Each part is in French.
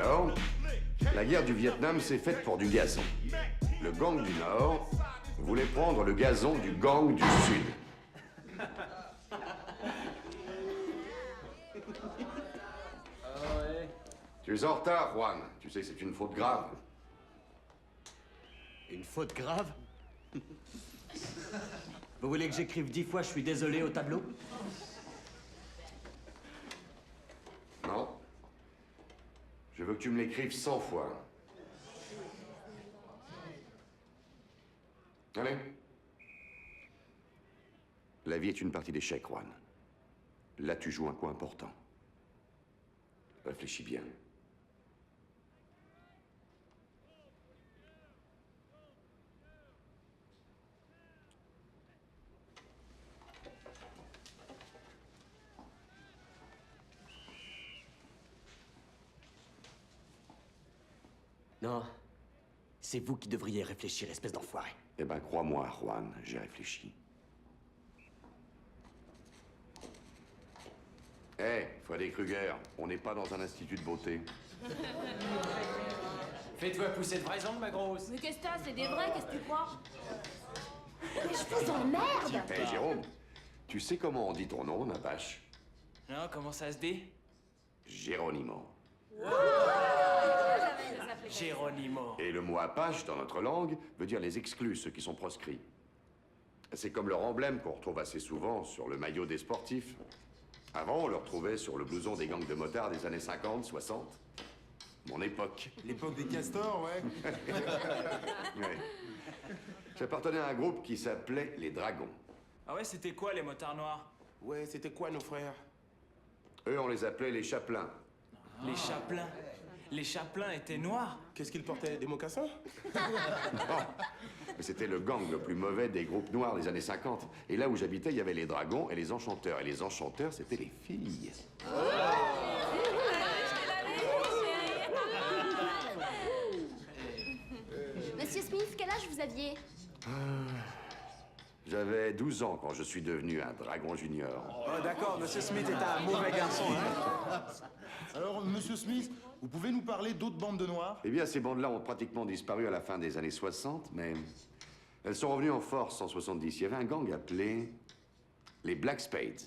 Alors, la guerre du Vietnam s'est faite pour du gazon. Le gang du Nord voulait prendre le gazon du gang du Sud. Tu es en retard, Juan. Tu sais, c'est une faute grave. Une faute grave? Vous voulez que j'écrive 10 fois « je suis désolé » au tableau? Non. Je veux que tu me l'écrives 100 fois. Allez. La vie est une partie d'échecs, Juan. Là, tu joues un coup important. Réfléchis bien. Non. C'est vous qui devriez réfléchir, espèce d'enfoiré. Eh ben, crois-moi, Juan, j'ai réfléchi. Hé, Freddy Krueger, on n'est pas dans un institut de beauté. Fais-toi pousser de vraies ongles, ma grosse. Mais qu'est-ce que t'as? C'est des vrais, qu'est-ce que tu crois? Mais je fais en merde! Hé, Jérôme, tu sais comment on dit ton nom, Nabache? Non, comment ça se dit? Géronimo. Géronimo. Et le mot Apache, dans notre langue, veut dire les exclus, ceux qui sont proscrits. C'est comme leur emblème qu'on retrouve assez souvent sur le maillot des sportifs. Avant, on le retrouvait sur le blouson des gangs de motards des années 50, 60. Mon époque. L'époque des castors, ouais. Ouais. J'appartenais à un groupe qui s'appelait les Dragons. Ah ouais, c'était quoi les motards noirs? Ouais, c'était quoi nos frères? Eux, on les appelait les Chapelains. Les chapelains. Les chapelains étaient noirs? Qu'est-ce qu'ils portaient? Des mocassins? Mais c'était le gang le plus mauvais des groupes noirs des années 50. Et là où j'habitais, il y avait les Dragons et les Enchanteurs. Et les Enchanteurs, c'était les filles. Monsieur Smith, quel âge vous aviez? J'avais 12 ans quand je suis devenu un Dragon Junior. Oh, d'accord, Monsieur Smith est un mauvais garçon, hein. Alors, Monsieur Smith, vous pouvez nous parler d'autres bandes de noirs? Eh bien, ces bandes-là ont pratiquement disparu à la fin des années 60, mais elles sont revenues en force en 70. Il y avait un gang appelé les Black Spades.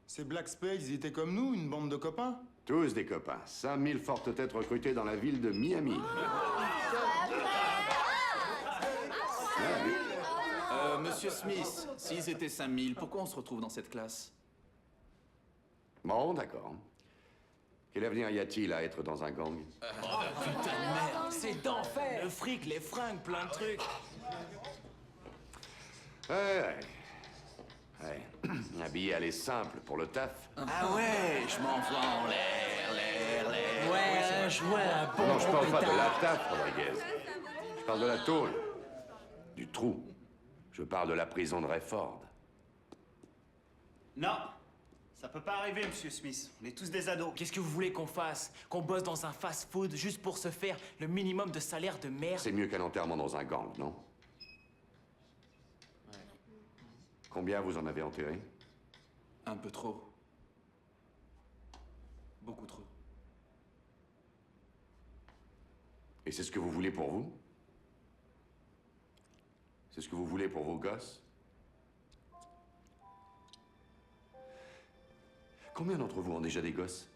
Ces Black Spades, ils étaient comme nous, une bande de copains? Tous des copains. 5000 fortes têtes recrutées dans la ville de Miami. Monsieur Smith, s'ils étaient 5000, pourquoi on se retrouve dans cette classe? Bon, d'accord. Quel avenir y a-t-il à être dans un gang? Putain de merde, c'est d'enfer. Le fric, les fringues, plein de trucs. Ouais. Un billet aller simple pour le taf. Ah ouais, je m'envoie en l'air. Ouais, un joint, un bon Non, je parle pas de pétard. la taf, Rodriguez. Je parle de la tôle. Du trou. Je parle de la prison de Rayford. Non, ça peut pas arriver, Monsieur Smith. On est tous des ados. Qu'est-ce que vous voulez qu'on fasse? Qu'on bosse dans un fast-food juste pour se faire le minimum de salaire de merde? C'est mieux qu'un enterrement dans un gang, non? Combien vous en avez enterré? Un peu trop. Beaucoup trop. Et c'est ce que vous voulez pour vous? C'est ce que vous voulez pour vos gosses? Combien d'entre vous ont déjà des gosses?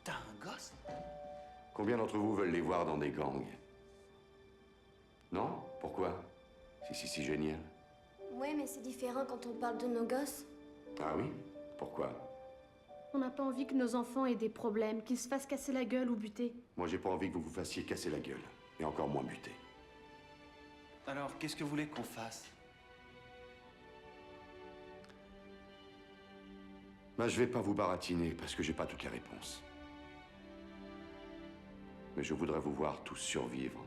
T'as un gosse? Combien d'entre vous veulent les voir dans des gangs? Non? Pourquoi? Si génial. Ouais, mais c'est différent quand on parle de nos gosses. Ah oui? Pourquoi? On n'a pas envie que nos enfants aient des problèmes, qu'ils se fassent casser la gueule ou buter. Moi, j'ai pas envie que vous vous fassiez casser la gueule. Et encore moins buter. Alors, qu'est-ce que vous voulez qu'on fasse? Ben, je vais pas vous baratiner parce que j'ai pas toutes les réponses. Mais je voudrais vous voir tous survivre.